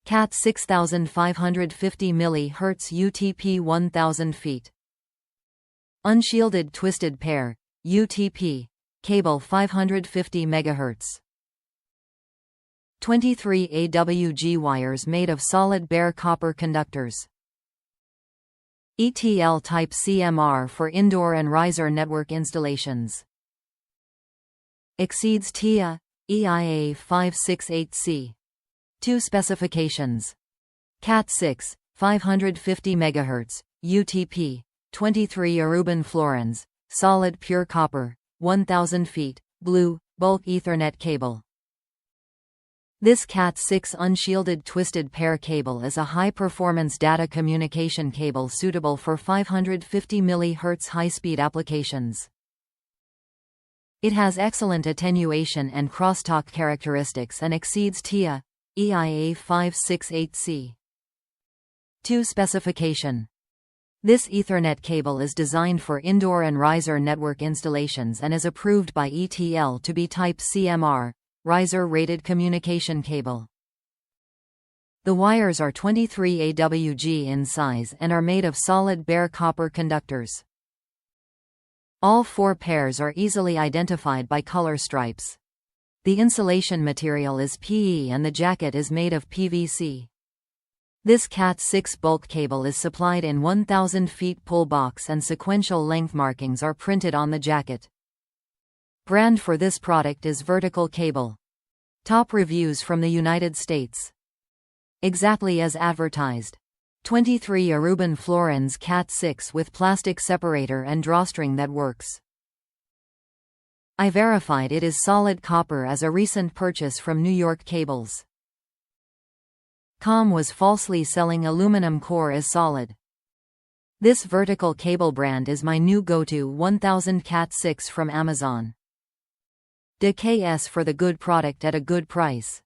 Cat 6550 mHz UTP 1000 feet. Unshielded twisted pair, UTP, cable 550 MHz. 23 AWG wires made of solid bare copper conductors. ETL type CMR for indoor and riser network installations. Exceeds TIA, EIA 568C. 2 specifications. Cat6, 550 MHz, UTP, 23 Aruban fluorines, solid pure copper, 1000 feet, blue, bulk Ethernet cable. This Cat6 unshielded twisted pair cable is a high-performance data communication cable suitable for 550 mHz high-speed applications. It has excellent attenuation and crosstalk characteristics and exceeds TIA, EIA 568C. 2 specification. This Ethernet cable is designed for indoor and riser network installations and is approved by ETL to be type CMR, riser-rated communication cable. The wires are 23 AWG in size and are made of solid bare copper conductors. All 4 pairs are easily identified by color stripes. The insulation material is PE and the jacket is made of PVC. This Cat6 bulk cable is supplied in 1000 feet pull box and sequential length markings are printed on the jacket. Brand for this product is Vertical Cable. Top reviews from the United States. Exactly as advertised. 23 Aruban fluorines Cat6 with plastic separator and drawstring that works. I verified it is solid copper as a recent purchase from New York Cables. Com was falsely selling aluminum core as solid. This vertical cable brand is my new go-to 1000 Cat6 from Amazon. DKS for the good product at a good price.